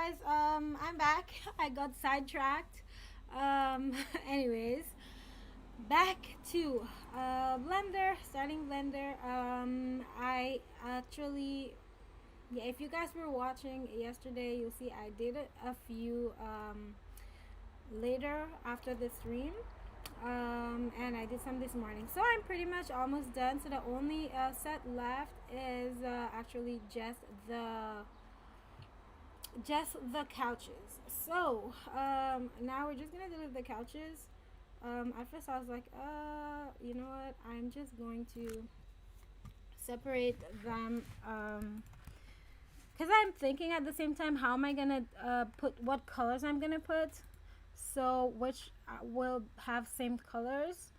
guys, I'm back. I got sidetracked. Anyways, back to Blender, starting Blender. I actually, yeah, if you guys were watching yesterday, you'll see I did a few later after the stream. And I did some this morning, so I'm pretty much almost done. So the only set left is actually just the couches. So now we're just gonna deliver the couches. At first I was like, you know what, I'm just going to separate them, because I'm thinking at the same time, how am I gonna put what colors I'm gonna put, so which will have same colors.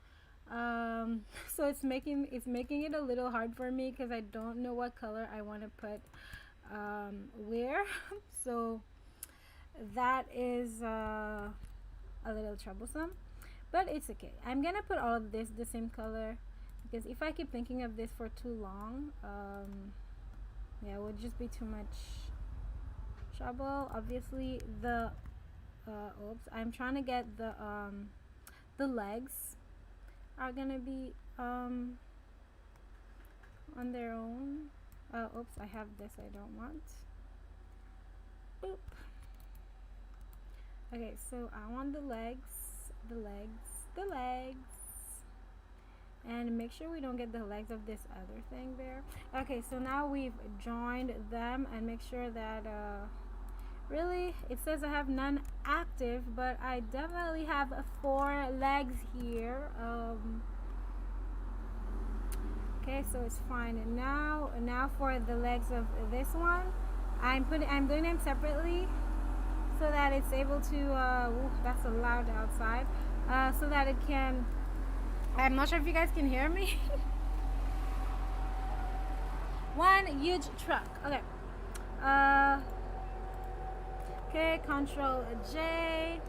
So it's making it a little hard for me because I don't know what color I want to put where. So that is a little troublesome, but it's okay. I'm gonna put all of this the same color, because if I keep thinking of this for too long, yeah, it would just be too much trouble. Obviously the oops, I'm trying to get the legs are gonna be on their own. Oops, I have this I don't want. Boop. Okay, so I want the legs, and make sure we don't get the legs of this other thing there. Okay, so now we've joined them, and make sure that really, it says I have none active, but I definitely have 4 legs here. Okay, so it's fine. And now for the legs of this one, I'm doing them separately, so that it's able to ooh, that's so loud outside, so that it can, I'm not sure if you guys can hear me. One huge truck. Okay, okay, Control J.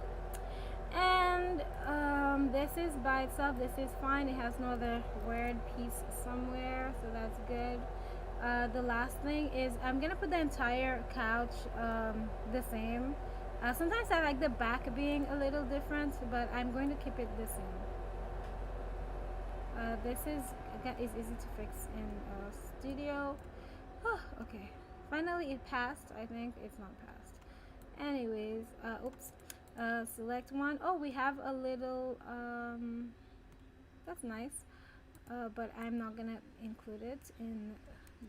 And this is by itself, this is fine. It has no other weird piece somewhere, so that's good. The last thing is I'm gonna put the entire couch the same. Sometimes I like the back being a little different, but I'm going to keep it the same. This is, again, is easy to fix in studio. Okay, finally it passed. I think it's not passed. Anyways, oops. Select one. Oh, we have a little that's nice, but I'm not gonna include it in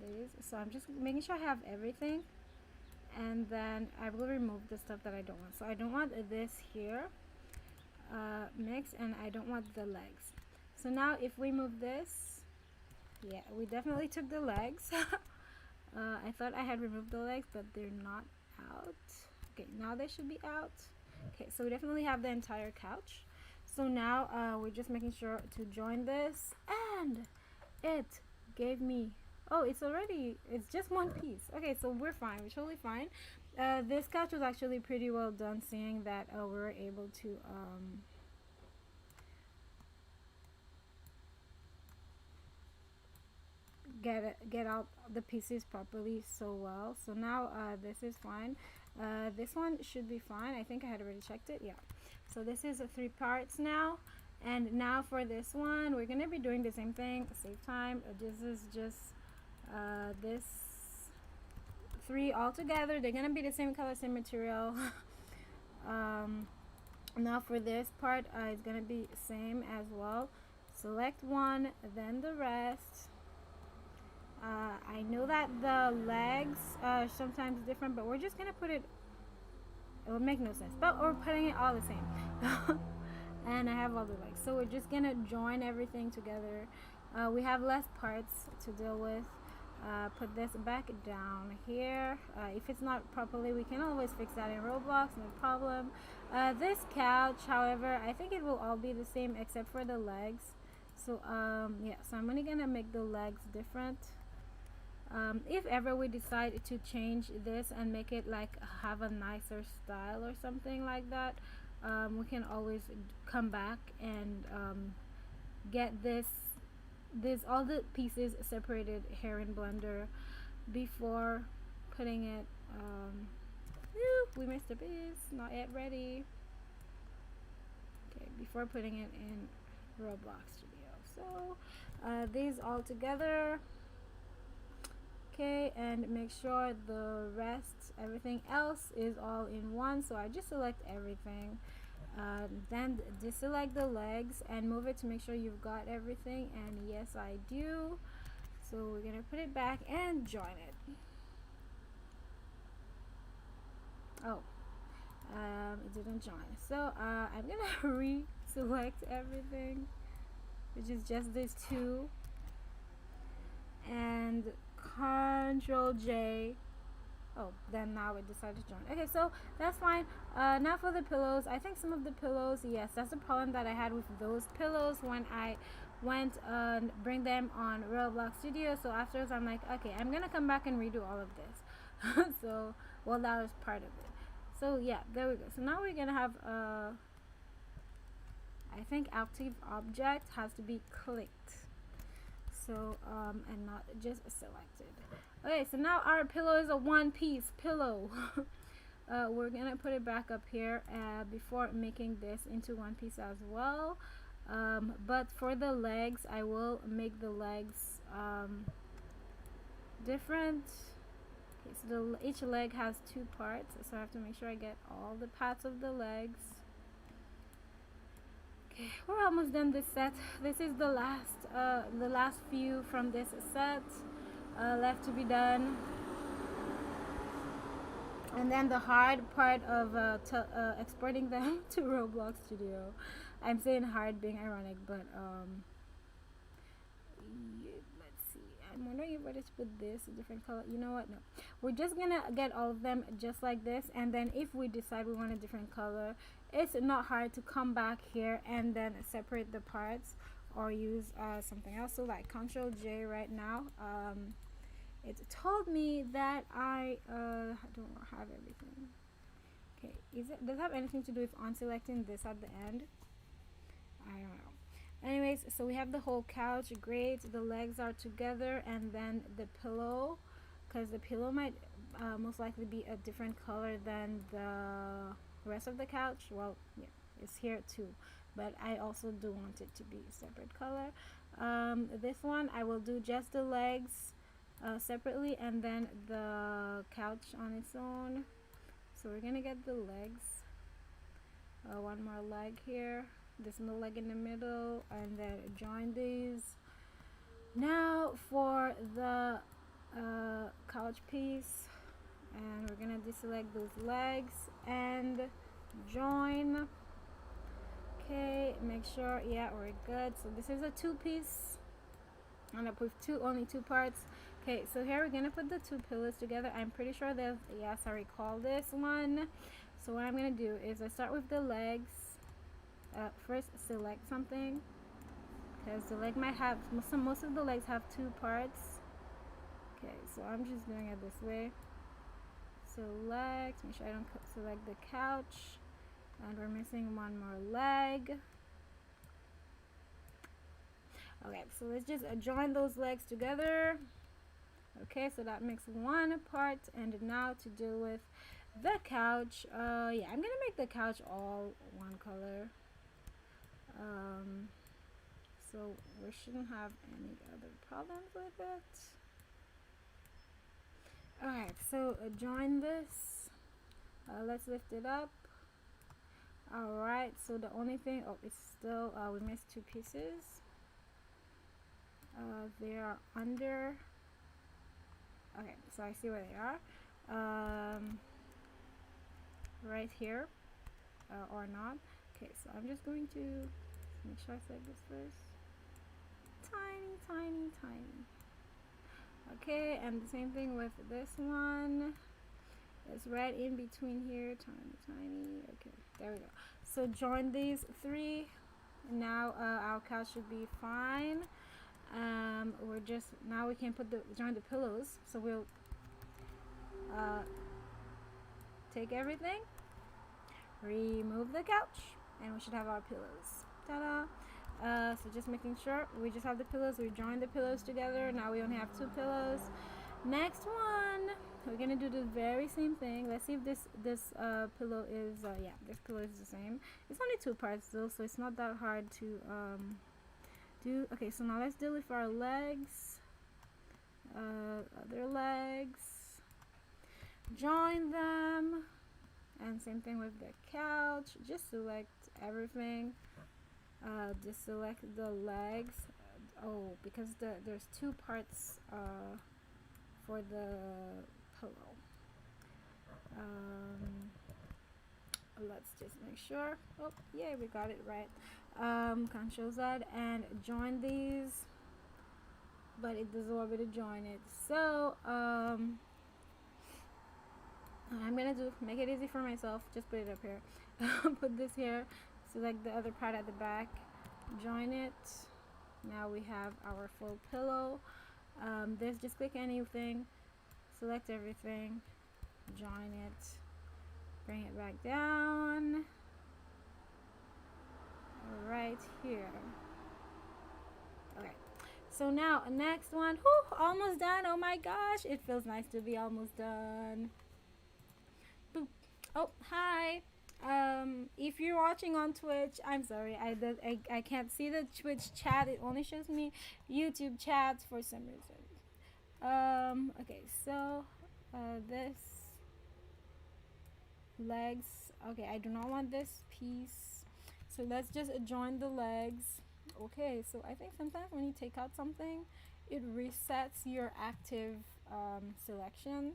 this, so I'm just making sure I have everything, and then I will remove the stuff that I don't want. So I don't want this here mixed, and I don't want the legs. So now if we move this, yeah, we definitely took the legs. I thought I had removed the legs, but they're not out. Okay, now they should be out. Okay, so we definitely have the entire couch. So now we're just making sure to join this, and it gave me, oh, it's just one piece. Okay, so we're fine, we're totally fine. This couch was actually pretty well done, seeing that we were able to get out the pieces properly so well. So now this is fine. This one should be fine. I think I had already checked it. Yeah, so this is 3 parts now. And now for this one, we're gonna be doing the same thing, save time. This is just this 3 all together. They're gonna be the same color, same material. Now for this part, it's gonna be same as well. Select one, then the rest. I know that the legs are sometimes different, but we're just gonna put it would make no sense, but we're putting it all the same. And I have all the legs, so we're just gonna join everything together. We have less parts to deal with. Put this back down here. If it's not properly, we can always fix that in Roblox, no problem. This couch, however, I think it will all be the same except for the legs. So yeah, so I'm only gonna make the legs different. If ever we decide to change this and make it like have a nicer style or something like that, we can always come back and get this all the pieces separated here in Blender before putting it we missed a piece. Not yet ready. Okay, before putting it in Roblox Studio. So these all together. Okay, and make sure the rest, everything else is all in one. So I just select everything. Then deselect the legs and move it to make sure you've got everything, and yes I do. So we're gonna put it back and join it. Oh, it didn't join. So I'm gonna re-select everything, which is just these two, and Control J. Oh, then now it decided to join. Okay, so that's fine. Now for the pillows. I think some of the pillows, yes, that's the problem that I had with those pillows when I went bring them on Roblox Studio. So afterwards I'm like, okay, I'm gonna come back and redo all of this. So, well, that was part of it. So yeah, there we go. So now we're gonna have I think active object has to be clicked. So and not just selected. Okay, so now our pillow is a one-piece pillow. We're gonna put it back up here before making this into one piece as well. But for the legs, I will make the legs different. Okay, so each leg has two parts, so I have to make sure I get all the parts of the legs. Okay, we're almost done this set. This is the last few from this set left to be done. And then the hard part of exporting them to Roblox Studio. I'm saying hard being ironic, but let's see. I'm wondering if I just put this a different color. You know what? No. We're just gonna get all of them just like this, and then if we decide we want a different color, it's not hard to come back here and then separate the parts or use something else. So like Control J right now. It told me that I don't have everything. Okay, does it have anything to do with unselecting this at the end? I don't know. Anyways, so we have the whole couch. Great. The legs are together, and then the pillow, because the pillow might most likely be a different color than the rest of the couch. Well, yeah, it's here too, but I also do want it to be a separate color. This one I will do just the legs separately, and then the couch on its own. So we're gonna get the legs, one more leg here, this no leg in the middle, and then join these. Now for the couch piece, and we're gonna deselect those legs and join. Okay, make sure, yeah, we're good. So this is a two-piece, and up with only two parts. Okay, so here we're gonna put the two pillows together. I'm pretty sure that, yes, I recall this one. So what I'm gonna do is I start with the legs. First select something, because the leg might have most of the legs have two parts. Okay, so I'm just doing it this way. Select, make sure I don't select the couch, and we're missing one more leg. Okay, so let's just join those legs together. Okay, so that makes one part, and now to deal with the couch, yeah, I'm gonna make the couch all one color, so we shouldn't have any other problems with it. Alright, so join this, let's lift it up. Alright, so the only thing, oh, it's still, we missed two pieces. They are under. Okay, so I see where they are. Right here, or not. Okay, so I'm just going to make sure I select this first. Tiny, tiny, tiny. Okay, and the same thing with this one. It's right in between here, tiny, tiny. Okay, there we go. So join these three. Now our couch should be fine. We're just, now we can join the pillows. So we'll take everything, remove the couch, and we should have our pillows. Ta-da! So just making sure we just have the pillows. We join the pillows together. Now we only have two pillows. Next one, we're gonna do the very same thing. Let's see if this pillow is yeah, this pillow is the same. It's only two parts though, so it's not that hard to do. Okay, so now let's deal with our legs. Other legs, join them, and same thing with the couch. Just select everything. Just select the legs. Oh, because there's two parts for the pillow. Let's just make sure. Oh, yeah, we got it right. Control Z and join these, but it doesn't want me to join it. So I'm gonna make it easy for myself. Just put it up here. Put this here. Select the other part at the back. Join it. Now we have our full pillow. This, just click anything. Select everything. Join it. Bring it back down. Right here. Okay. So now next one. Whew, almost done. Oh my gosh, it feels nice to be almost done. Boop. Oh, hi. If you're watching on Twitch, I'm sorry, I can't see the Twitch chat. It only shows me YouTube chats for some reason. Okay, so this legs. Okay, I do not want this piece, so let's just join the legs. Okay, so I think sometimes when you take out something, it resets your active selection,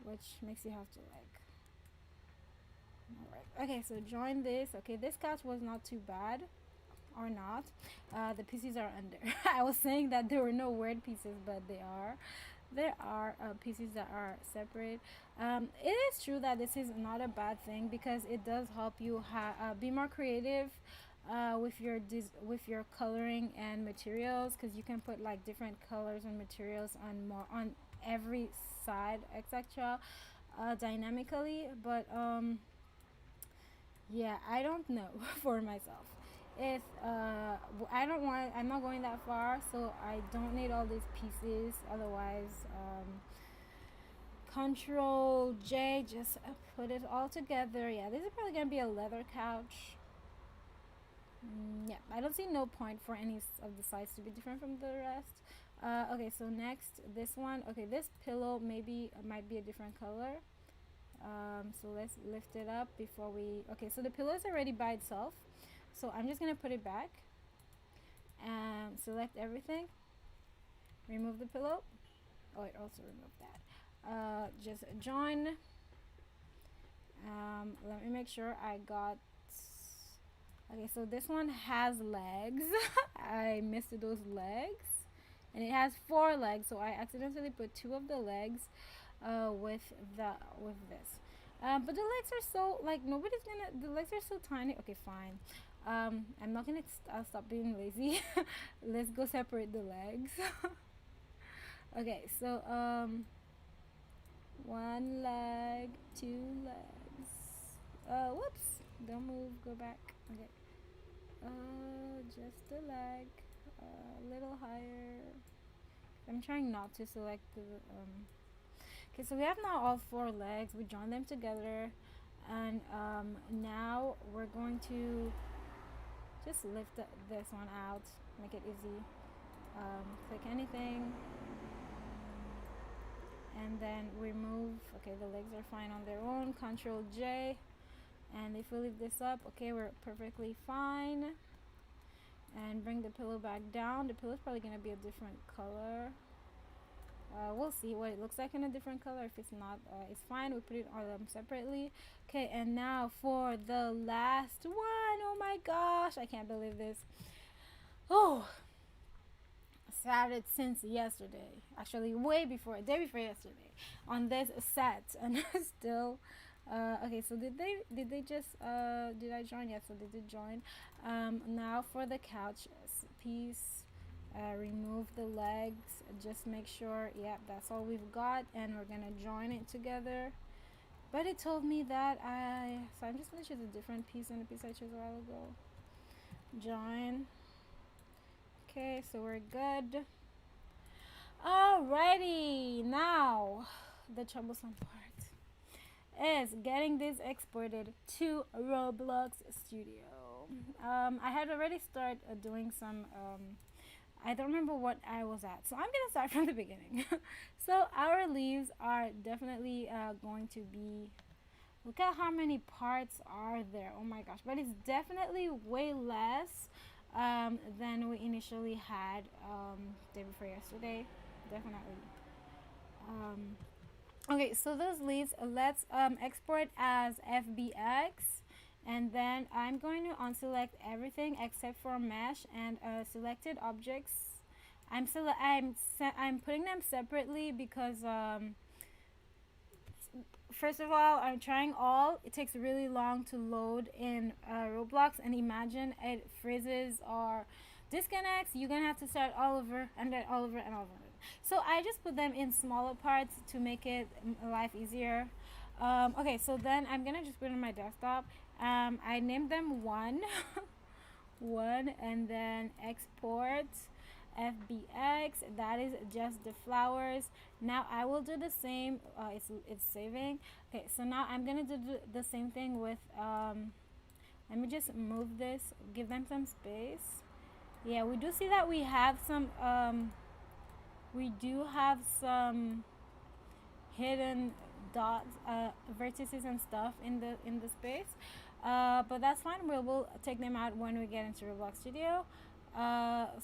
which makes you have to like. Alright, okay, so join this. Okay, this couch was not too bad, or not. The pieces are under. I was saying that there were no weird pieces, but there are pieces that are separate. It is true that this is not a bad thing, because it does help you be more creative with your coloring and materials, because you can put like different colors and materials on every side, etc. Dynamically, but yeah, I don't know for myself. If I'm not going that far, so I don't need all these pieces. Otherwise, Control J, just put it all together. Yeah, this is probably gonna be a leather couch. Yeah, I don't see no point for any of the sides to be different from the rest. Okay, so next, this one. Okay, this pillow might be a different color. So let's lift it up before we. Okay, so the pillow is already by itself, so I'm just gonna put it back and select everything. Remove the pillow. Oh, it also removed that. Just join. Let me make sure I got. Okay, so this one has legs. I missed those legs, and it has 4 legs, so I accidentally put 2 of the legs with this. But the legs are so, like, the legs are so tiny. Okay, fine. I'm not gonna I'll stop being lazy. Let's go separate the legs. Okay, so 1 leg, 2 legs. Whoops, don't move, go back. Okay, just the leg, a little higher. I'm trying not to select the okay, so we have now all 4 legs. We join them together, and now we're going to just lift this one out, make it easy. Click anything, and then remove. Okay, the legs are fine on their own. Control J, and if we lift this up, okay, we're perfectly fine. And bring the pillow back down. The pillow is probably going to be a different color. We'll see what it looks like in a different color. If it's not, it's fine. We put it all separately. Okay, and now for the last one. Oh my gosh, I can't believe this. Oh, started since yesterday. Actually, way before, day before yesterday, on this set, and still. Okay, so did they just did I join? Yes, so they did join. Now for the couch piece. Remove the legs, just make sure, yeah, that's all we've got, and we're gonna join it together. But it told me that so I'm just gonna choose a different piece than the piece I chose a while ago. Join. Okay, so we're good. Alrighty, now the troublesome part is getting this exported to Roblox Studio. I had already started doing some. I don't remember what I was at, so I'm gonna start from the beginning. So our leaves are definitely going to be. Look at how many parts are there. Oh my gosh, but it's definitely way less than we initially had day before yesterday. Definitely. Um, Okay, so those leaves, let's export as FBX, and then I'm going to unselect everything except for mesh and selected objects. I'm putting them separately because first of all, I'm trying all. It takes really long to load in Roblox, and imagine it freezes or disconnects. You're gonna have to start all over and then all over and all over. So I just put them in smaller parts to make it life easier. Okay, so then I'm gonna just put it on my desktop. I named them one, one, and then export FBX. That is just the flowers. Now I will do the same. It's saving. Okay, so now I'm gonna do the same thing with. Let me just move this. Give them some space. Yeah, we do see that we have some. We do have some hidden dots, vertices and stuff in the space, but that's fine. We'll take them out when we get into Roblox Studio.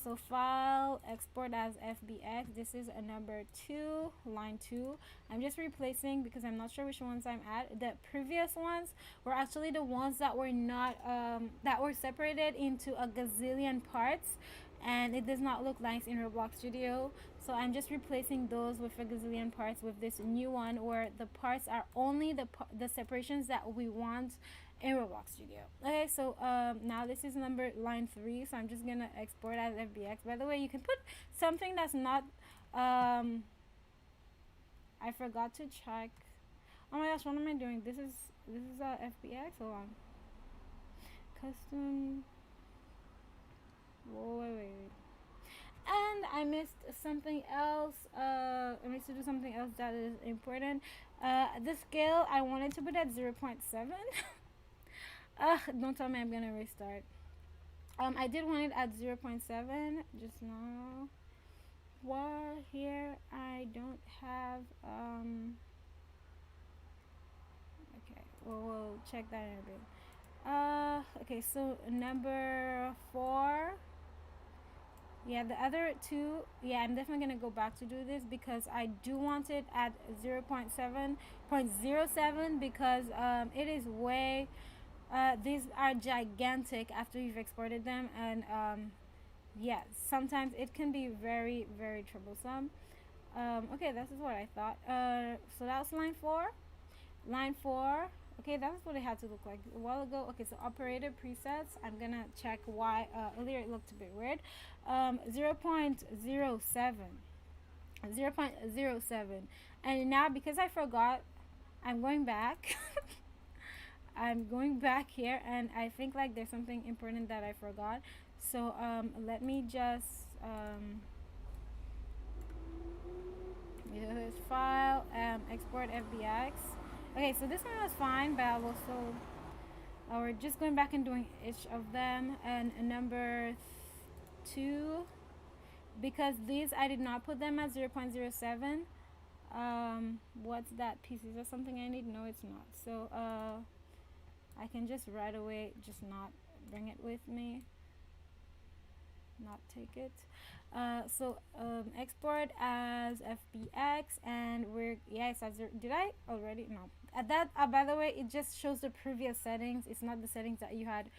So file, export as FBX. This is a number 2, line 2. I'm just replacing because I'm not sure which ones I'm at. The previous ones were actually the ones that were not that were separated into a gazillion parts, and it does not look nice in Roblox Studio. So I'm just replacing those with a gazillion parts with this new one where the parts are only the separations that we want in Roblox Studio. Okay, so now this is line 3, so I'm just gonna export as FBX. By the way, you can put something that's not I forgot to check. Oh my gosh, what am I doing? This is FBX. Hold on. Custom. Whoa, wait. And I missed something else. I missed to do something else that is important. The scale I wanted to put at 0.7. Don't tell me I'm gonna restart. I did want it at 0.7 just now. Well, here I don't have. Okay, we'll check that in a bit. Okay, so number 4. Yeah, the other 2, yeah, I'm definitely gonna go back to do this because I do want it at 0.7 because it is way these are gigantic after you've exported them, and yeah, sometimes it can be very, very troublesome. Okay, this is what I thought. So that's line 4. Line 4. Okay, that's what it had to look like a while ago. Okay, so operator presets. I'm gonna check why earlier it looked a bit weird. 0.07. 0.07. And now because I forgot, I'm going back. I'm going back here, and I think like there's something important that I forgot. So let me just this file, export FBX. Okay, so this one was fine, but I will still. We're just going back and doing each of them. And number 2, because these I did not put them at 0.07. What's that piece? Is that something I need? No, it's not. So I can just right away just not bring it with me, not take it. So export as FBX, and we're it's at 0. Did I already? No. At that by the way, it just shows the previous settings. It's not the settings that you had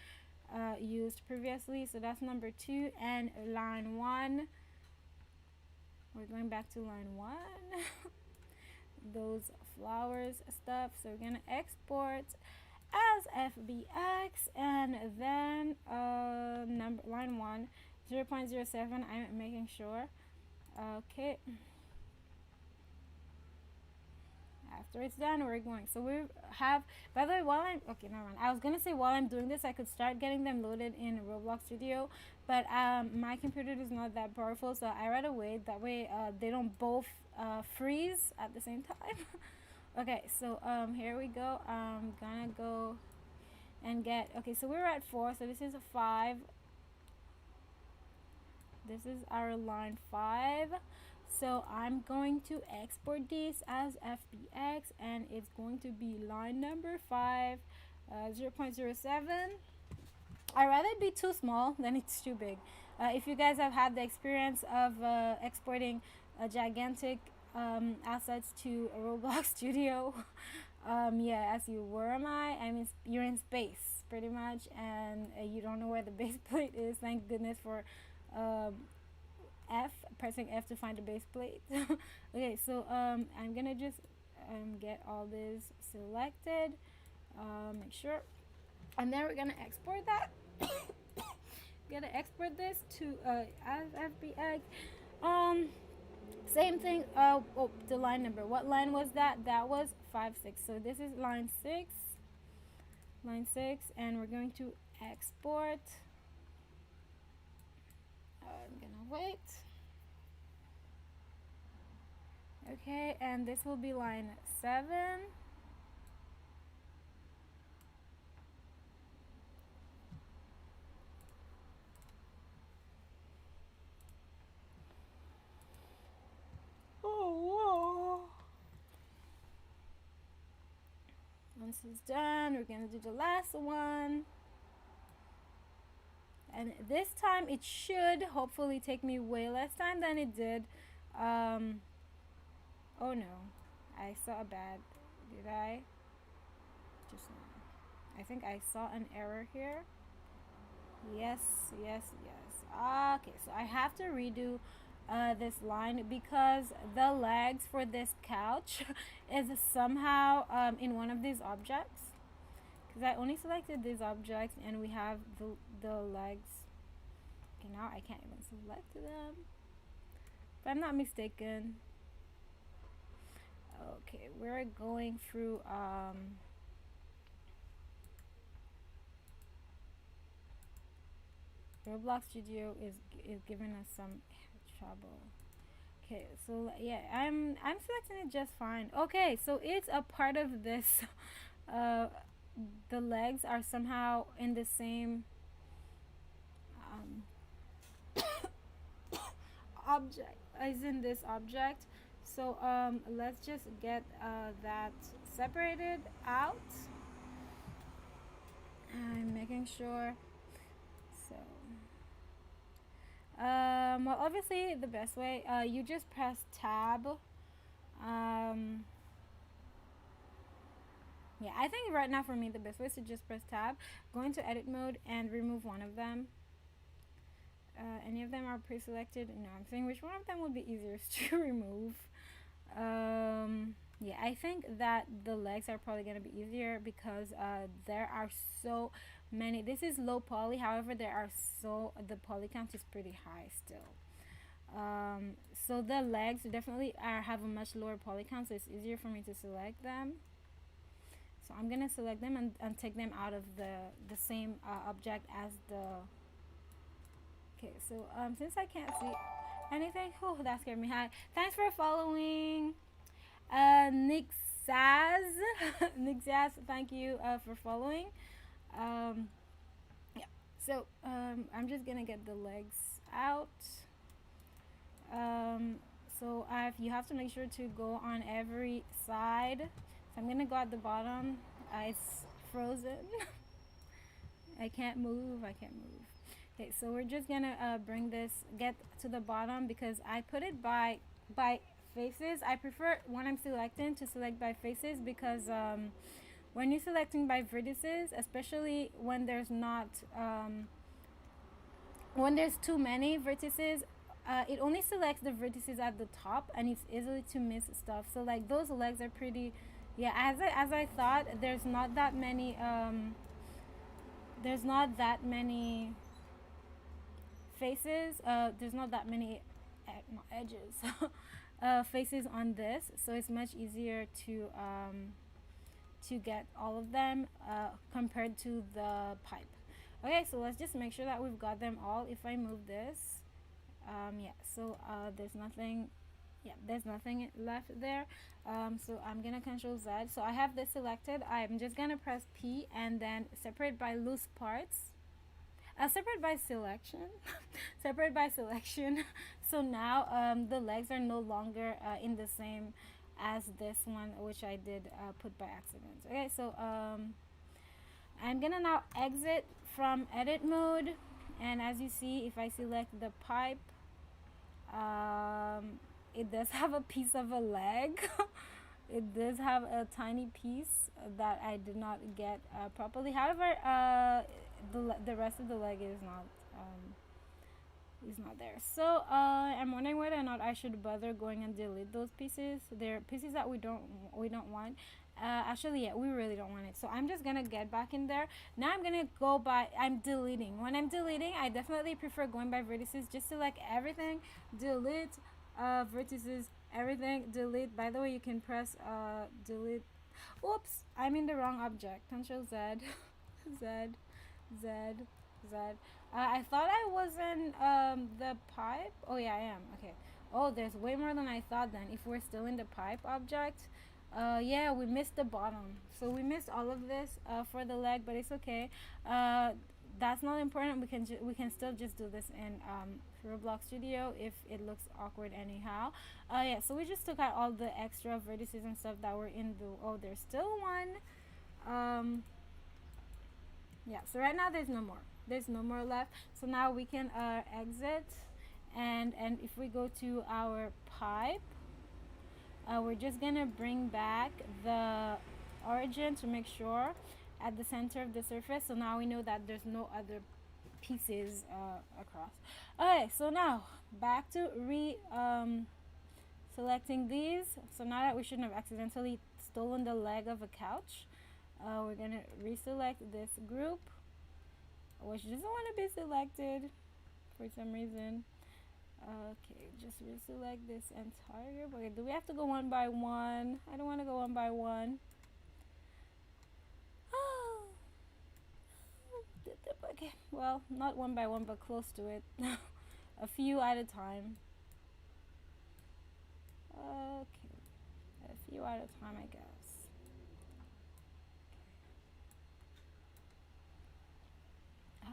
used previously. So that's number 2, and line 1. We're going back to line 1. Those flowers stuff. So we're gonna export as FBX, and then line 1, 0.07. I'm making sure. Okay, after it's done, we're going. So we have, by the way, while I'm never mind. I was gonna say while I'm doing this I could start getting them loaded in Roblox Studio, but my computer is not that powerful, so I rather wait. That way they don't both freeze at the same time. Okay, so here we go. I'm gonna go and get, okay, so we're at 4, so this is a 5. This is our line 5. So I'm going to export this as FBX, and it's going to be line number 5, 0.07. I'd rather it be too small than it's too big. If you guys have had the experience of exporting a gigantic assets to a Roblox studio, yeah, as you were, I mean, you're in space pretty much, and you don't know where the base plate is. Thank goodness for pressing F to find the base plate. Okay, so I'm gonna just get all this selected, make sure, and then we're gonna export that. Gonna export this to as FBX. Same thing. Oh, the line number. What line was that? That was 5, 6. So this is line 6, and we're going to export. I'm gonna wait. Okay, and this will be line 7. Oh, whoa. Once it's done, we're gonna do the last one. And this time it should hopefully take me way less time than it did. Oh no, I saw a bad, did I? Just now. I think I saw an error here. Yes. Okay, so I have to redo this line because the legs for this couch is somehow in one of these objects. Because I only selected these objects and we have the legs. Okay, now I can't even select them. If I'm not mistaken. Okay, we're going through Roblox Studio is giving us some trouble. Okay, so yeah, I'm selecting it just fine. Okay, so it's a part of this. The legs are somehow in the same object as in this object. So let's just get that separated out. I'm making sure. So well, obviously the best way, you just press tab. Yeah, I think right now for me the best way is to just press tab, go into edit mode and remove one of them. Any of them are pre-selected? No, I'm saying which one of them would be easiest to remove. Yeah, I think that the legs are probably going to be easier because there are so many. This is low poly, however there are the poly count is pretty high still. So the legs definitely have a much lower poly count, so it's easier for me to select them. So I'm going to select them and take them out of the same object as the... Okay, so since I can't see anything, oh, that scared me. Hi, thanks for following, Nick Zaz. Nick Zaz, thank you for following. Yeah, so I'm just gonna get the legs out. So you have to make sure to go on every side. So I'm gonna go at the bottom. It's frozen. I can't move. Okay, so we're just gonna get to the bottom because I put it by faces. I prefer when I'm selecting to select by faces because when you're selecting by vertices, especially when there's not when there's too many vertices, it only selects the vertices at the top and it's easy to miss stuff. So like those legs are pretty, yeah, as I thought, there's not that many faces, there's not that many edges faces on this, so it's much easier to get all of them compared to the pipe. Okay, so let's just make sure that we've got them all. If I move this, yeah, so there's nothing Yeah, there's nothing left there. So I'm gonna control Z. So I have this selected. I'm just gonna press P and then separate by loose parts. Separate by selection. Separate by selection. So now the legs are no longer in the same as this one, which I did put by accident. Okay, so I'm gonna now exit from edit mode, and as you see, if I select the pipe, it does have a piece of a leg. It does have a tiny piece that I did not get properly. However, the rest of the leg is not there. So I'm wondering whether or not I should bother going and delete those pieces. They're pieces that we don't want. Actually, yeah, we really don't want it. So I'm just gonna get back in there. Now I'm gonna go by. I'm deleting. When I'm deleting, I definitely prefer going by vertices. Just select everything, delete vertices, everything, delete. By the way, you can press delete. Oops, I'm in the wrong object. Control Z, Z, Z, Z. I thought I was in the pipe. Oh yeah, I am. Okay. Oh, there's way more than I thought then. If we're still in the pipe object, yeah, we missed the bottom. So we missed all of this for the leg, but it's okay. That's not important. We can still just do this in Roblox Studio if it looks awkward anyhow. Yeah. So we just took out all the extra vertices and stuff that were in the. Oh, there's still one. Yeah, so right now there's no more left. So now we can exit, and if we go to our pipe, we're just gonna bring back the origin to make sure at the center of the surface. So now we know that there's no other pieces across. Okay, so now back to selecting these. So now that we shouldn't have accidentally stolen the leg of a couch, we're gonna reselect this group, which doesn't want to be selected for some reason. Okay, just reselect this entire group. Okay, do we have to go one by one? I don't want to go one by one. Okay, well, not one by one, but close to it. A few at a time. Okay, a few at a time, I guess.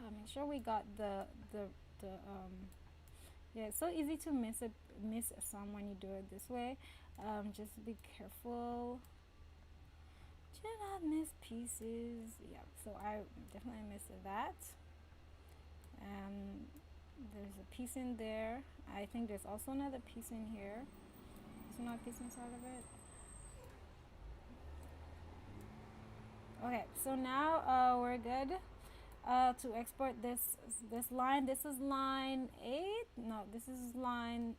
Make sure we got the yeah, it's so easy to miss some when you do it this way. Just be careful. Do not miss pieces. Yeah, so I definitely missed that. There's a piece in there. I think there's also another piece in here. There's another piece inside of it. Okay, so now we're good to export this line. This is line 8. No, this is line.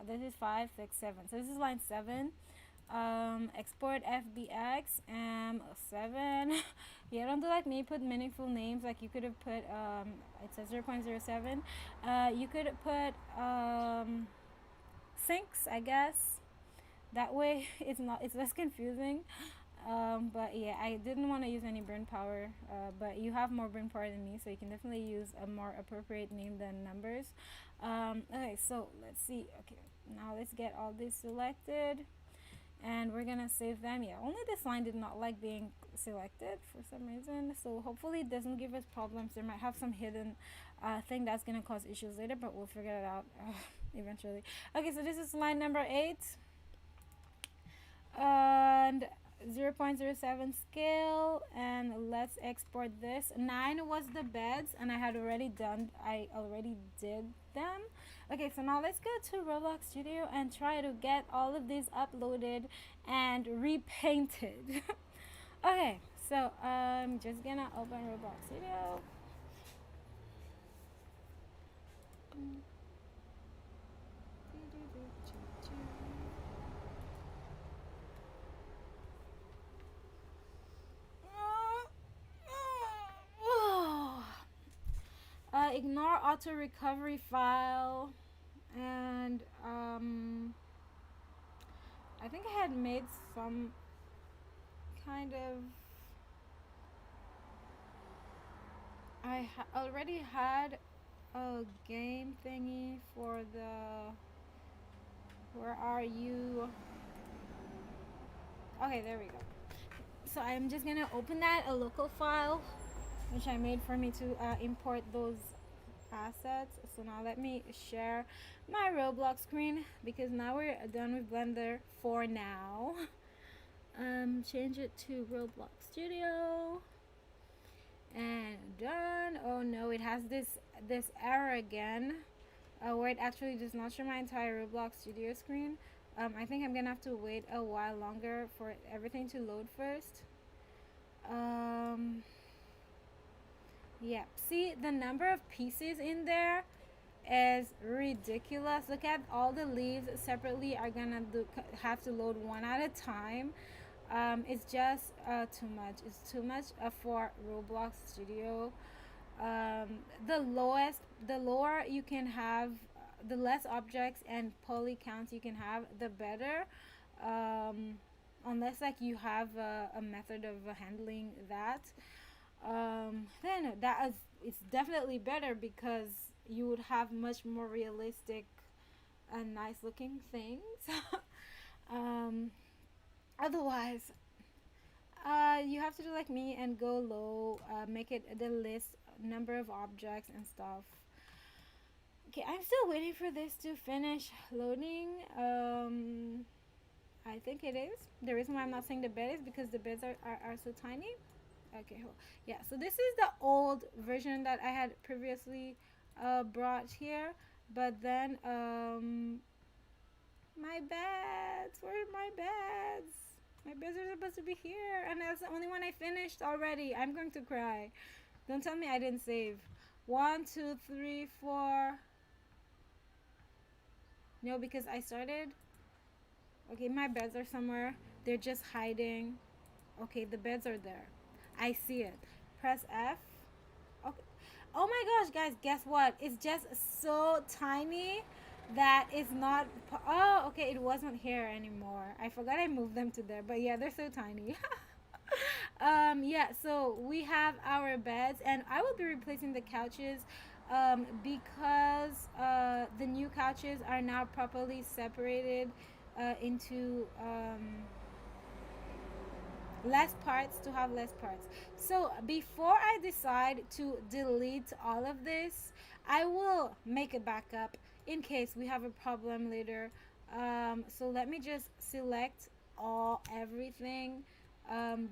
This is 5, 6, 7. So this is line 7. Export FBX 7. Yeah, don't do like me. Put meaningful names. Like you could have put it says 0.07. You could put sinks, I guess. That way it's less confusing. But yeah, I didn't want to use any brain power, but you have more brain power than me, so you can definitely use a more appropriate name than numbers. Okay, so let's see. Okay, now let's get all these selected, and we're gonna save them. Yeah, only this line did not like being selected for some reason, so hopefully it doesn't give us problems. There might have some hidden thing that's gonna cause issues later, but we'll figure it out eventually. Okay, so this is line number 8, and 0.07 scale, and let's export this. 9 was the beds, and I already did them. Okay, so now let's go to Roblox Studio and try to get all of these uploaded and repainted. Okay, so I'm just gonna open Roblox Studio. Ignore auto recovery file, and I think I had made some kind of already had a game thingy for the Where are you? Okay, there we go. So I'm just gonna open that, a local file, which I made for me to import those assets. So now let me share my Roblox screen because now we're done with Blender for now. Change it to Roblox Studio and done. Oh no, it has this error again, where it actually does not show my entire Roblox Studio screen. I think I'm gonna have to wait a while longer for everything to load first. Yeah, see, the number of pieces in there is ridiculous. Look at all the leaves separately are gonna have to load one at a time. It's just too much. It's too much for Roblox Studio. The lower you can have, the less objects and poly counts you can have, the better. Unless like you have a method of handling that, then that is, it's definitely better because you would have much more realistic and nice looking things. um, Otherwise, you have to do like me and go low, make it the list number of objects and stuff. Okay, I'm still waiting for this to finish loading. I think it is. The reason why I'm not saying the bed is because the beds are so tiny. Okay, yeah, so this is the old version that I had previously brought here, but then my beds, where are my beds? My beds are supposed to be here, and that's the only one I finished already. I'm going to cry. Don't tell me I didn't save. 1, 2, 3, 4. No, because I started. Okay, my beds are somewhere. They're just hiding. Okay, the beds are there. I see it. Press F. Okay. Oh my gosh, guys, guess what? It's just so tiny that it's not. Oh, okay, it wasn't here anymore. I forgot I moved them to there, but yeah, they're so tiny. Yeah, so we have our beds, and I will be replacing the couches because the new couches are now properly separated into less parts, to have less parts. So before I decide to delete all of this, I will make a backup in case we have a problem later. So let me just select everything.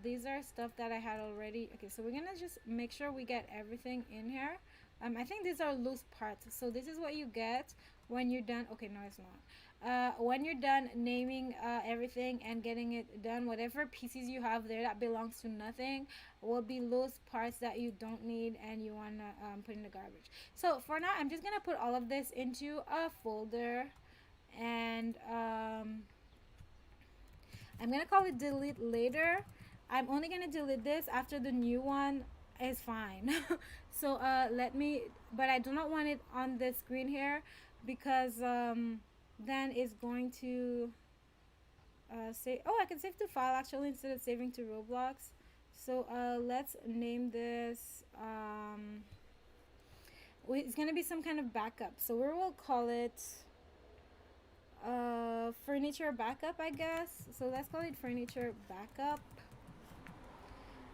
These are stuff that I had already. Okay, so we're gonna just make sure we get everything in here. I think these are loose parts, so this is what you get when you're done. Okay, no, it's not. When you're done naming everything and getting it done, whatever pieces you have there that belongs to nothing will be loose parts that you don't need and you want to put in the garbage. So for now, I'm just going to put all of this into a folder, and I'm going to call it delete later. I'm only going to delete this after the new one is fine. So let me, but I do not want it on the screen here because then it's going to say, oh, I can save to file actually instead of saving to Roblox. So let's name this, it's going to be some kind of backup, so we will call it furniture backup, I guess. So let's call it furniture backup.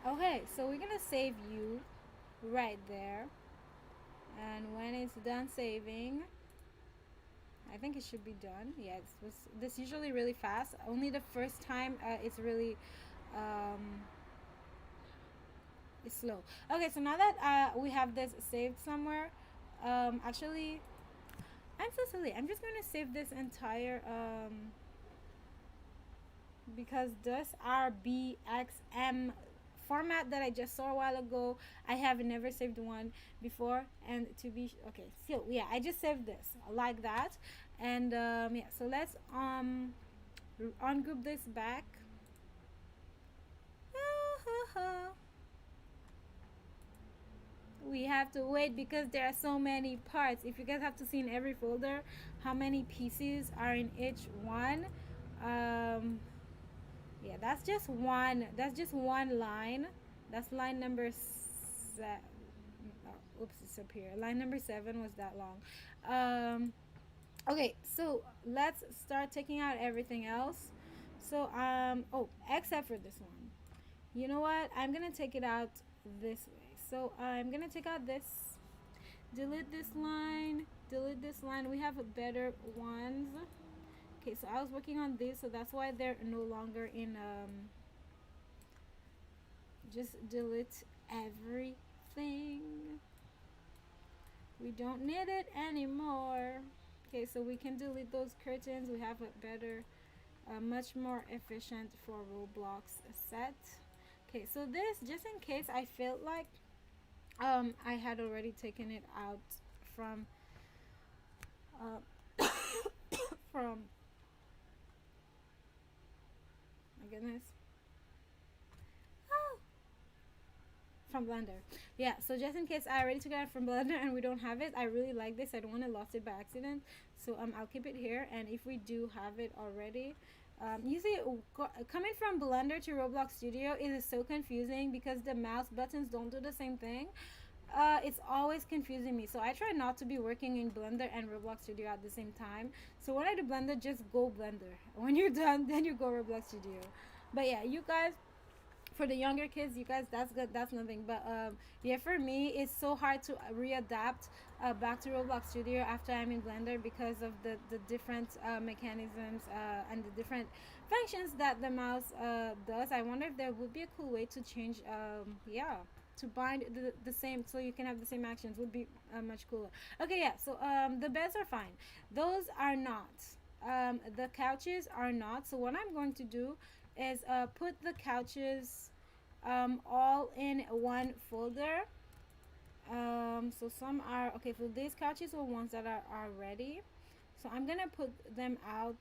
Okay, so we're going to save you right there, and when it's done saving, I think it should be done. Yeah, this usually really fast. Only the first time it's really it's slow. Okay, so now that we have this saved somewhere, actually, I'm so silly. I'm just going to save this entire because this RBXM format that I just saw a while ago, I have never saved one before, and to be okay, so yeah, I just saved this like that, and yeah, so let's ungroup this back. We have to wait because there are so many parts. If you guys have to see in every folder how many pieces are in each one, yeah, that's just one line. That's line number 7. Oh, oops, it's up here. Line number 7 was that long. Okay, so let's start taking out everything else. So oh, except for this one. You know what? I'm gonna take it out this way. So I'm gonna take out this, delete this line, delete this line. We have a better ones. Okay, so I was working on this, so that's why they're no longer in. Just delete everything. We don't need it anymore. Okay, so we can delete those curtains. We have a better, much more efficient for Roblox set. Okay, so this, just in case I felt like I had already taken it out from uh, from my goodness, from Blender. Yeah, so just in case I already took it out from Blender and we don't have it, I really like this. I don't want to lost it by accident, so I'll keep it here. And if we do have it already, you see, coming from Blender to Roblox Studio, it is so confusing because the mouse buttons don't do the same thing. It's always confusing me, so I try not to be working in Blender and Roblox Studio at the same time. So when I do Blender, just go Blender. When you're done, then you go Roblox Studio. But yeah, you guys, for the younger kids, you guys, that's good, that's nothing. But yeah, for me, it's so hard to readapt back to Roblox Studio after I'm in Blender because of the different mechanisms and the different functions that the mouse does. I wonder if there would be a cool way to change, yeah, to bind the same, so you can have the same actions, would be much cooler. Okay, yeah, so the beds are fine, those are not. The couches are not. So what I'm going to do is put the couches all in one folder. So some are okay. So these couches are ones that are ready. So I'm gonna put them out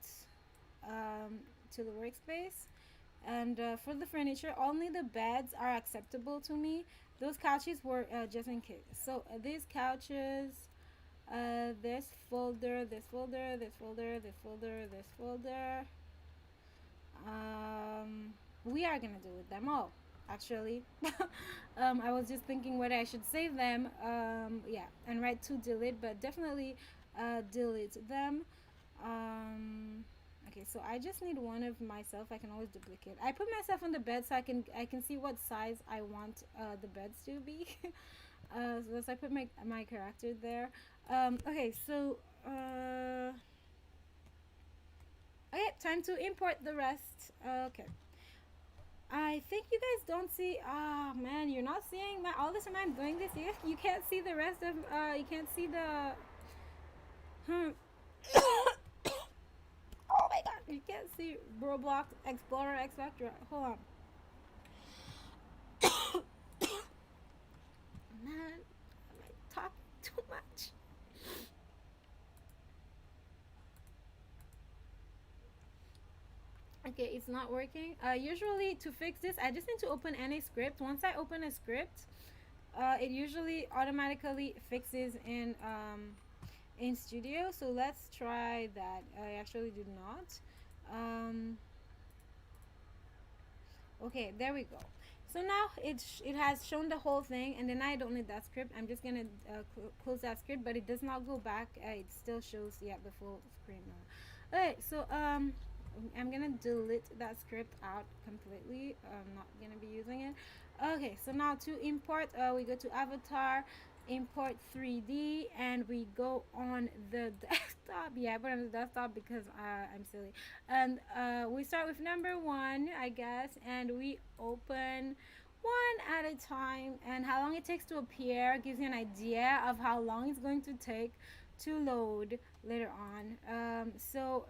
to the workspace. And for the furniture, only the beds are acceptable to me. Those couches were just in case. So these couches, this folder, this folder, this folder, this folder, this folder. We are gonna delete them all, actually. I was just thinking whether I should save them, yeah, and write to delete, but definitely delete them. Okay, so I just need one of myself. I can always duplicate. I put myself on the bed so I can see what size I want the beds to be. So I put my character there. Okay, so okay, time to import the rest. Okay. I think you guys don't see. Ah, oh, man, you're not seeing my. All this time I'm doing this. You can't see the rest of. You can't see the. Hmm. Oh my god, you can't see Roblox Explorer X Factor. Hold on. Man, I talk too much. Okay, it's not working. Usually to fix this, I just need to open any script. Once I open a script, it usually automatically fixes in Studio. So let's try that. I actually did not. Okay, there we go. So now it has shown the whole thing, and then I don't need that script. I'm just gonna close that script, but it does not go back. It still shows, yeah, the full screen now. Okay, so I'm gonna delete that script out completely. I'm not gonna be using it. Okay, so now to import, we go to avatar, import 3D, and we go on the desktop. Yeah, I put on the desktop because I'm silly. And we start with number one, I guess, and we open one at a time. And how long it takes to appear gives you an idea of how long it's going to take to load later on. So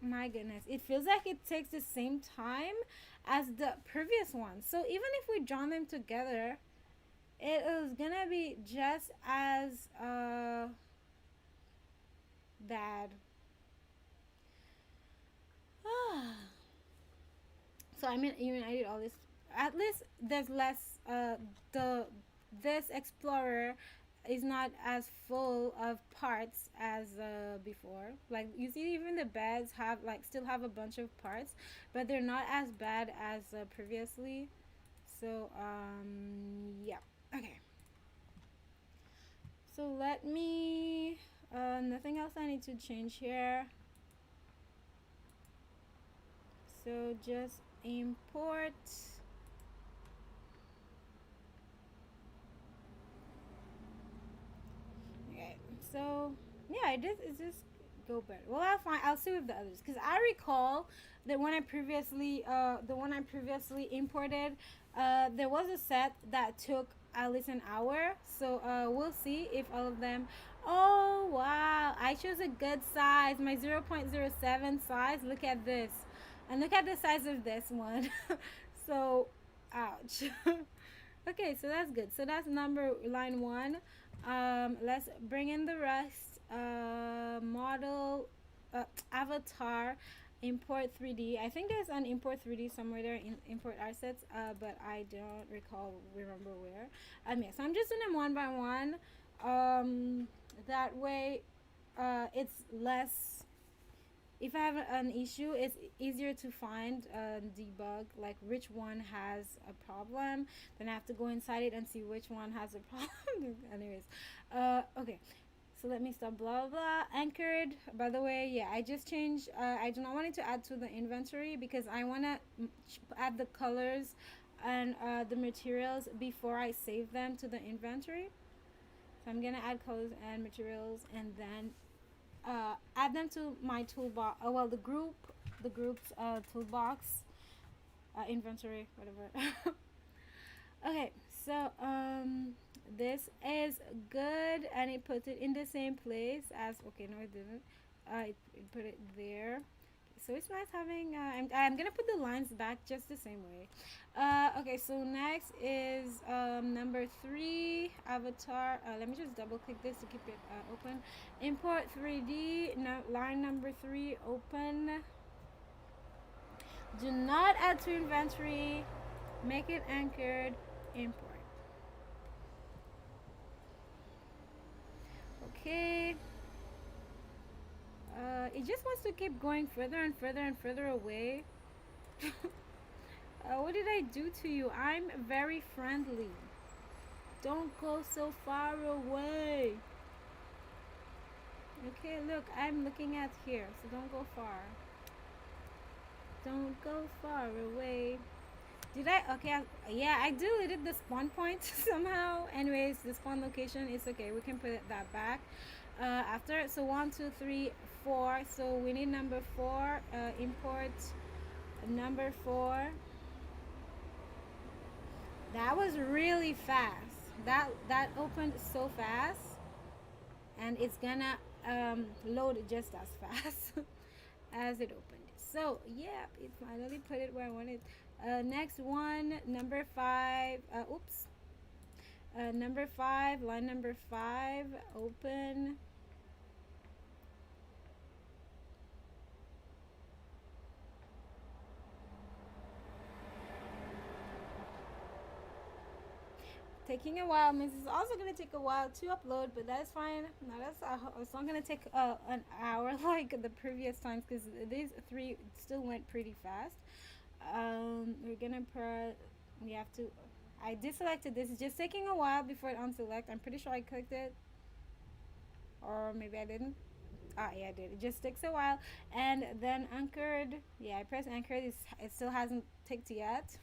my goodness, it feels like it takes the same time as the previous one. So even if we join them together, it is gonna be just as bad. So I mean, even I did all this. At least there's less. The This explorer is not as full of parts as before. Like you see, even the beds have like still have a bunch of parts, but they're not as bad as previously. So yeah. Okay. So let me Nothing else I need to change here. So just import. Okay, so yeah, it just go better. Well, I'll find. I'll see with the others because I recall that when I previously, the one I previously imported, there was a set that took at least an hour. So we'll see if all of them. Oh wow! I chose a good size. My 0.07 size. Look at this, and look at the size of this one. So, ouch. Okay, so that's good. So that's number line one. Let's bring in the rest. Model, avatar, import 3D. I think there's an import 3D somewhere there in import assets, but I don't remember where. Yeah, so I'm just doing them one by one. That way, it's less, if I have an issue, it's easier to find and debug like which one has a problem. Then I have to go inside it and see which one has a problem. Anyways, okay. So let me stop. Blah blah. Anchored. By the way, yeah, I just changed. I do not want it to add to the inventory because I want to add the colors and the materials before I save them to the inventory. So I'm gonna add colors and materials and then add them to my toolbox. Oh well, the group's toolbox, inventory, whatever. Okay, so this is good, and it puts it in the same place as. Okay, no, it didn't. It put it there. So it's nice having. I'm gonna put the lines back just the same way. Okay, so next is number 3 avatar. Let me just double click this to keep it open. Import 3D. No, line number 3 open. Do not add to inventory. Make it anchored. Import. Okay. It just wants to keep going further and further and further away. What did I do to you? I'm very friendly. Don't go so far away. Okay, look, I'm looking at here, so don't go far. Don't go far away. Did I? Okay, yeah, I deleted the spawn point somehow. Anyways, the spawn location is okay. We can put that back after. So 1, 2, 3, 4. So we need number 4. Import number 4. That was really fast. That opened so fast, and it's gonna load just as fast as it opened. So yeah, it finally put it where I wanted. Next one, number 5. Oops. Number 5, line number 5, open. Taking a while means it's also going to take a while to upload, but that's fine. No, it's not going to take an hour like the previous times because these 3 still went pretty fast. We're going to put, we have to, I deselected this. It's just taking a while before it unselect. I'm pretty sure I clicked it, or maybe I didn't. Ah, yeah, I did. It just takes a while. And then anchored, yeah, I pressed anchored. It still hasn't ticked yet.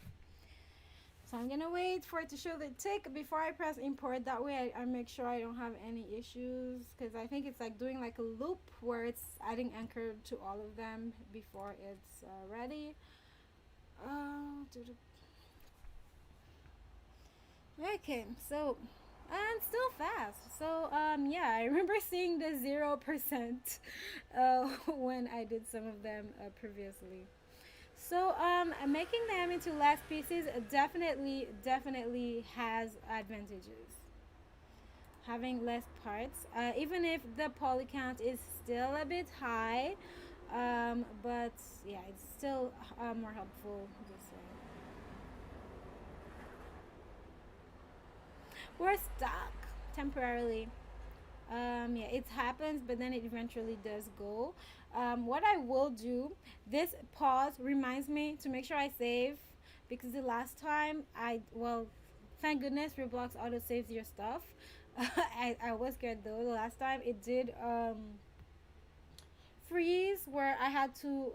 So I'm gonna wait for it to show the tick before I press import. That way I make sure I don't have any issues, because I think it's like doing like a loop where it's adding anchor to all of them before it's ready. Okay, so and still fast. So yeah, I remember seeing the 0% when I did some of them previously. So making them into less pieces definitely has advantages. Having less parts, even if the poly count is still a bit high, but yeah, it's still more helpful this way. We're stuck temporarily. Yeah, it happens, but then it eventually does go. What I will do, this pause reminds me to make sure I save, because the last time well, thank goodness Roblox auto saves your stuff. I was scared though. The last time it did freeze where I had to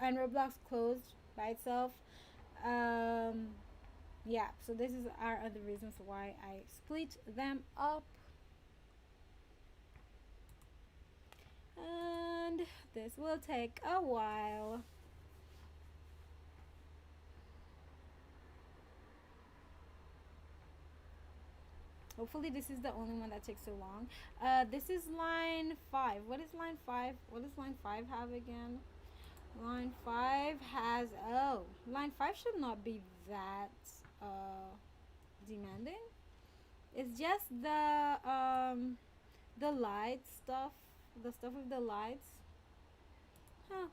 and Roblox closed by itself. Um, yeah, so this is our other reasons why I split them up. And this will take a while. Hopefully this is the only one that takes so long. This is line 5. What is line 5? What does line 5 have again? Line 5 has, oh, line 5 should not be that demanding. It's just the light stuff, the stuff with the lights. Huh.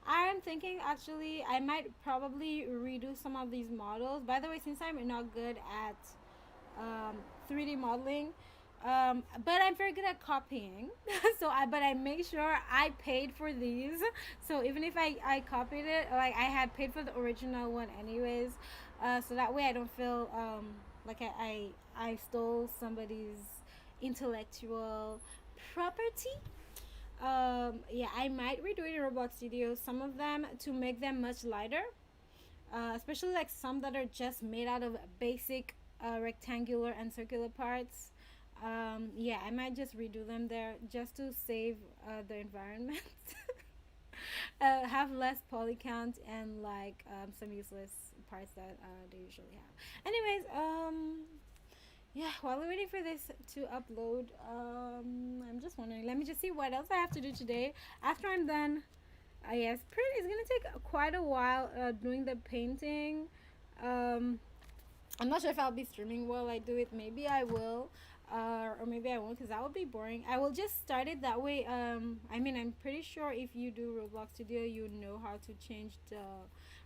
I'm thinking actually I might probably redo some of these models. By the way, since I'm not good at um, 3D modeling, but I'm very good at copying. But I make sure I paid for these. So even if I copied it, like I had paid for the original one anyways, so that way I don't feel like I stole somebody's intellectual property. Yeah, I might redo it in Roblox Studio, some of them to make them much lighter, especially like some that are just made out of basic rectangular and circular parts. Yeah, I might just redo them there just to save the environment. Have less poly count and like some useless parts that they usually have. Anyways, yeah, while we're waiting for this to upload, I'm just wondering, let me just see what else I have to do today after I'm done. Yes, it's gonna take quite a while doing the painting. um, I'm not sure if I'll be streaming while I do it. Maybe I will, or maybe I won't, because that would be boring. I will just start it that way. I mean, I'm pretty sure if you do Roblox Studio, you know how to change the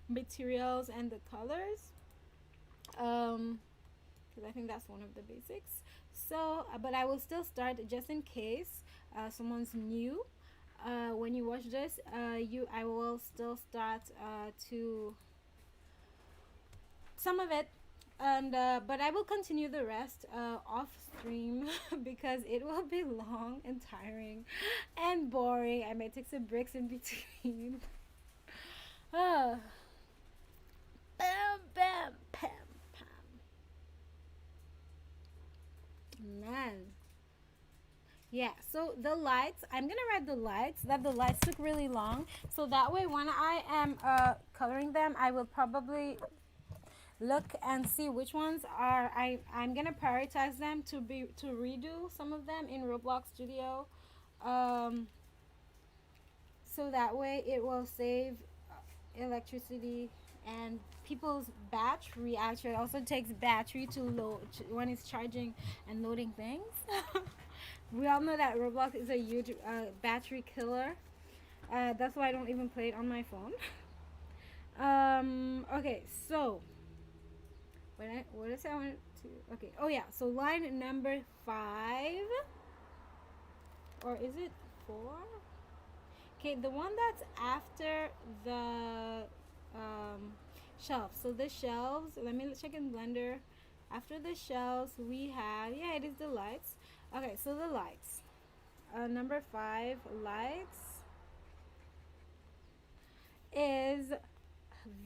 materials and the colors. Because I think that's one of the basics. So, but I will still start just in case someone's new. When you watch this, I will still start to some of it, and but I will continue the rest off stream because it will be long and tiring and boring. I might take some breaks in between. uh, bam, bam, pam, pam. Man. Yeah, so the lights, I'm gonna write the lights, that the lights took really long. So that way when I am coloring them, I will probably look and see which ones are I'm gonna prioritize them to redo some of them in Roblox Studio, um, so that way it will save electricity and people's battery. Actually it also takes battery to load when it's charging and loading things. We all know that Roblox is a huge battery killer. That's why I don't even play it on my phone. Okay, so what is I want to? Okay, oh yeah, so line number 5, or is it 4? Okay, the one that's after the um, shelves. So the shelves. Let me check in Blender. After the shelves, we have, yeah, it is the lights. Okay, so the lights. Number 5, lights is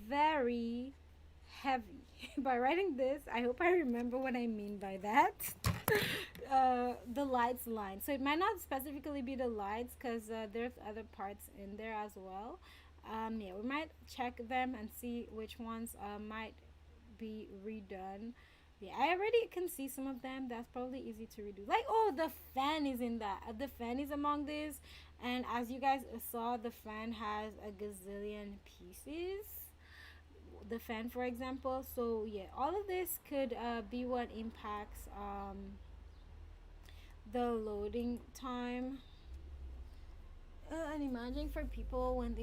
very heavy. By writing this, I hope I remember what I mean by that. The lights line. So it might not specifically be the lights because there's other parts in there as well. Yeah, we might check them and see which ones might be redone. Yeah, I already can see some of them. That's probably easy to redo. Like, oh, the fan is in that. The fan is among these. And as you guys saw, the fan has a gazillion pieces. The fan, for example. So yeah, all of this could be what impacts the loading time. And imagine for people when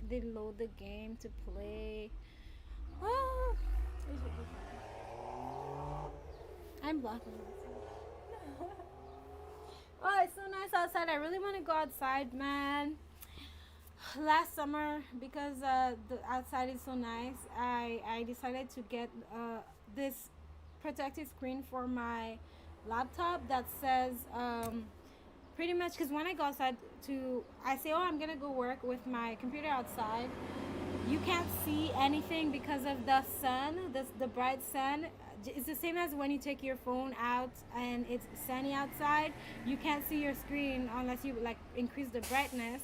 they load the game to play. Oh, I'm blocking myself. Oh, it's so nice outside. I really want to go outside, man. Last summer, because the outside is so nice, I decided to get this protective screen for my laptop that says pretty much, because when I go outside I say, oh, I'm gonna go work with my computer outside. You can't see anything because of the sun, the bright sun. It's the same as when you take your phone out and it's sunny outside. You can't see your screen unless you like increase the brightness.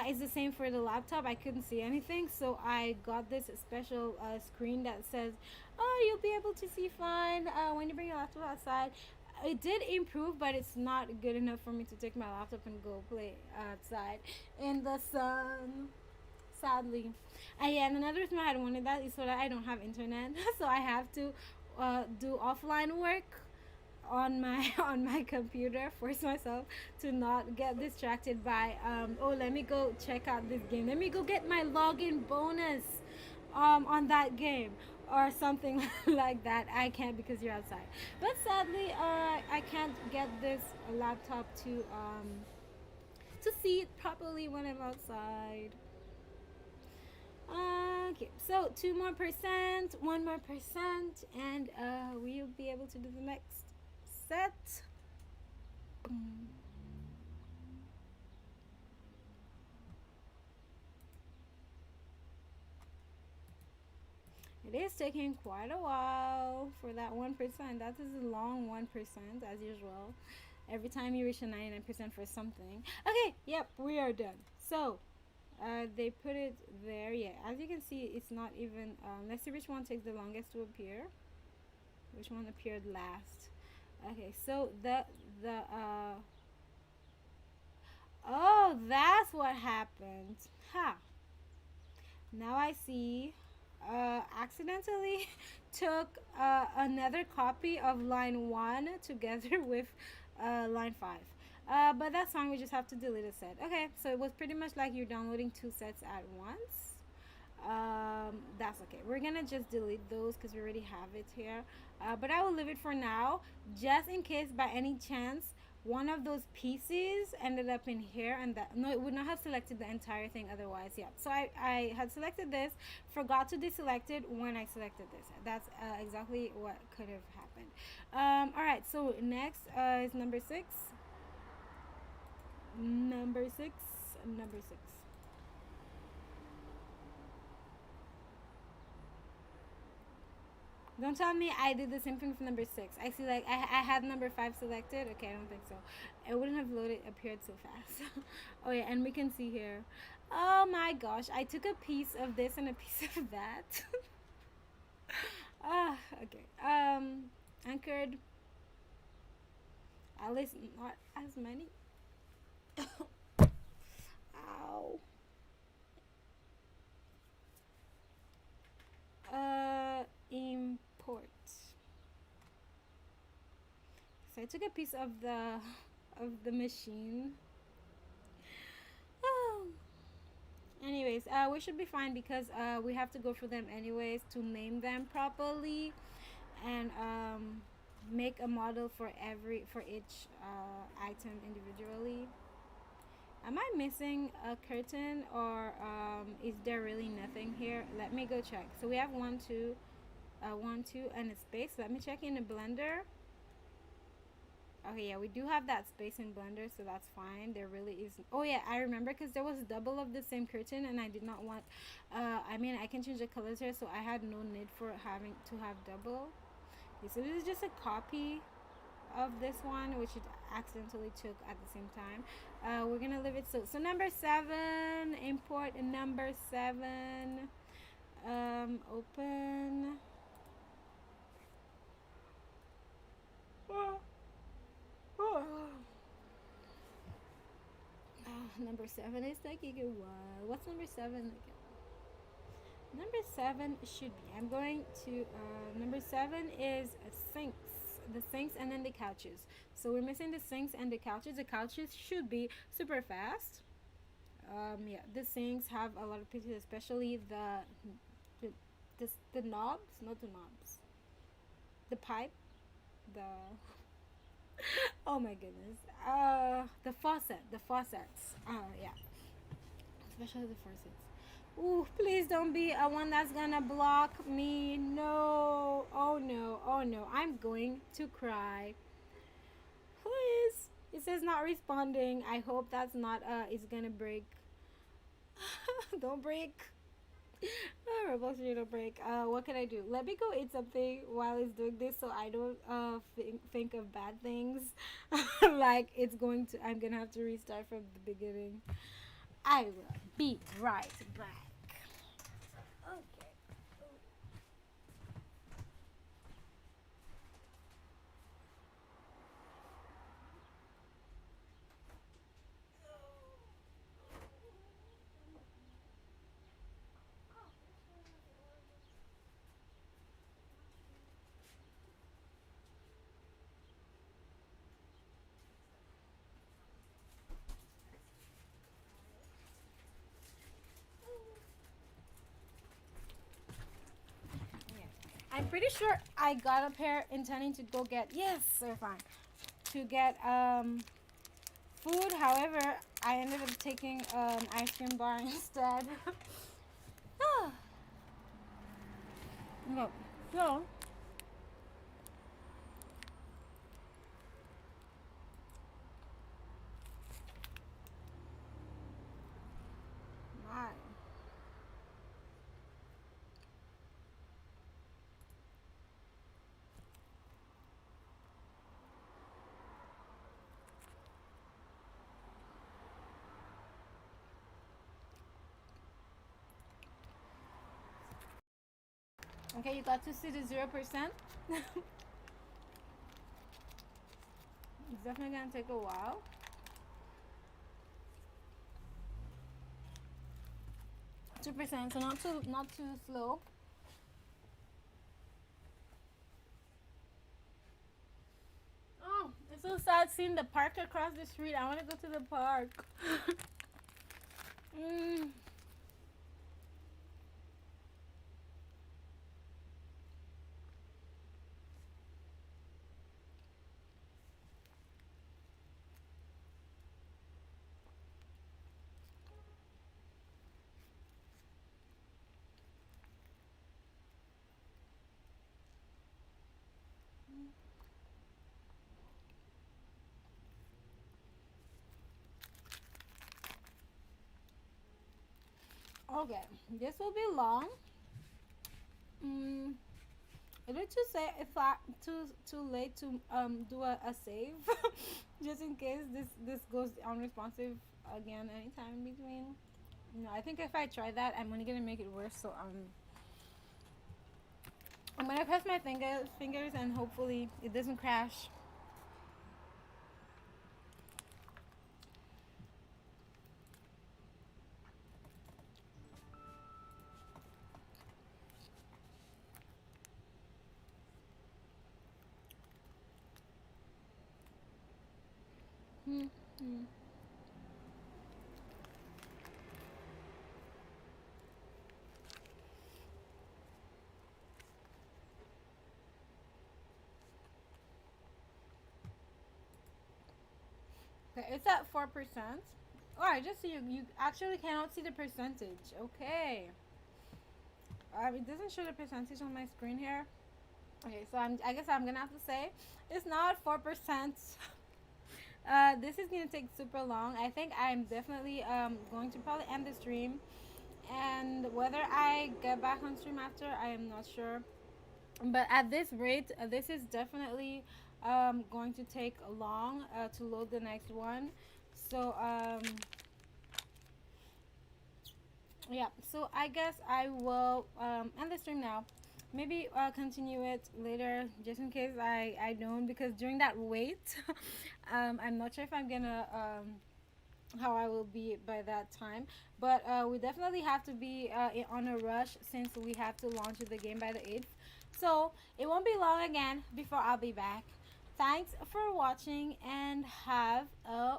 It's the same for the laptop. I couldn't see anything, so I got this special screen that says, "Oh, you'll be able to see fine when you bring your laptop outside." It did improve, but it's not good enough for me to take my laptop and go play outside in the sun, sadly. Yeah, and another reason why I wanted that is so that I don't have internet, so I have to do offline work on my on my computer. Force myself to not get distracted by oh, let me go check out this game. Let me go get my login bonus on that game or something like that. I can't because you're outside. But sadly, I can't get this laptop to see it properly when I'm outside. Okay, so 2 more%, 1 more%, and we'll be able to do the next set. It is taking quite a while for that 1%. That is a long 1% as usual. Every time you reach a 99% for something. Okay, yep, we are done. So they put it there. Yeah, as you can see, it's not even. Let's see which one takes the longest to appear. Which one appeared last? Okay, so the oh, that's what happened. Ha. Now I see. Accidentally took another copy of line 1 together with line 5. But that's fine. We just have to delete a set. Okay, so it was pretty much like you're downloading 2 sets at once. That's okay. We're gonna just delete those because we already have it here. But I will leave it for now, just in case by any chance one of those pieces ended up in here, and that, no, it would not have selected the entire thing otherwise. Yeah, so I had selected this, forgot to deselect it when I selected this. That's exactly what could have happened. All right, so next is number 6. Number 6. Number 6. Don't tell me I did the same thing for number 6. I see, like, I had number 5 selected. Okay, I don't think so. It wouldn't have appeared so fast. Oh yeah, and we can see here. Oh my gosh, I took a piece of this and a piece of that. Okay. Anchored. At least not as many. Ow. Import. So I took a piece of the machine. Oh. Anyways, we should be fine because we have to go through them anyways to name them properly and make a model for each item individually. Am I missing a curtain, or is there really nothing here? Let me go check. So we have 1, 2, 1, 2, and a space. Let me check in the blender. Okay, yeah, we do have that space in blender, so that's fine. There really is. Oh yeah, I remember because there was double of the same curtain, and I did not want. I mean, I can change the colors here, so I had no need for having to have double. Okay, so this is just a copy of this one, which it accidentally took at the same time. We're gonna leave it so number 7, import number 7, open. Number 7 is taking a while. What's number 7? Number 7 should be, I'm going to number 7 is sinks, the sinks and then the couches. So we're missing the sinks and the couches. The couches should be super fast. Yeah, the sinks have a lot of pieces, especially the knobs, not the knobs, the pipe, the oh my goodness, the faucets, yeah, especially the faucets. Ooh, please don't be a one that's gonna block me. No. Oh no. Oh no. I'm going to cry. Please. It says not responding. I hope that's not it's gonna break. Don't break. Roblox don't break. What can I do? Let me go eat something while it's doing this, so I don't think of bad things. Like it's going to. I'm gonna have to restart from the beginning. I will be right back. Okay. Yeah. I'm pretty sure I got up here intending to go get yes, so fine. To get food. However, I ended up taking ice cream bar instead. No. So my. Okay, you got to see the 0%. It's definitely gonna take a while. 2%, so not too slow. Oh, it's so sad seeing the park across the street. I want to go to the park. mm. Okay, this will be long. Mm. Is it too say if I too late to do a save, just in case this goes unresponsive again anytime in between? No, I think if I try that, I'm only gonna make it worse. So I'm gonna press my fingers and hopefully it doesn't crash. Hmm. Hmm. Okay, it's at 4%. Oh, I just see you actually cannot see the percentage. Okay. It doesn't show the percentage on my screen here. Okay, so I guess I'm gonna have to say it's not 4%. This is gonna take super long. I think I'm definitely going to probably end the stream, and whether I get back on stream after, I am not sure. But at this rate, this is definitely going to take long to load the next one. So yeah, so I guess I will end the stream now. Maybe I'll continue it later just in case I don't, because during that wait I'm not sure if I'm gonna how I will be by that time. But we definitely have to be on a rush since we have to launch the game by the 8th. So it won't be long again before I'll be back. Thanks for watching and have a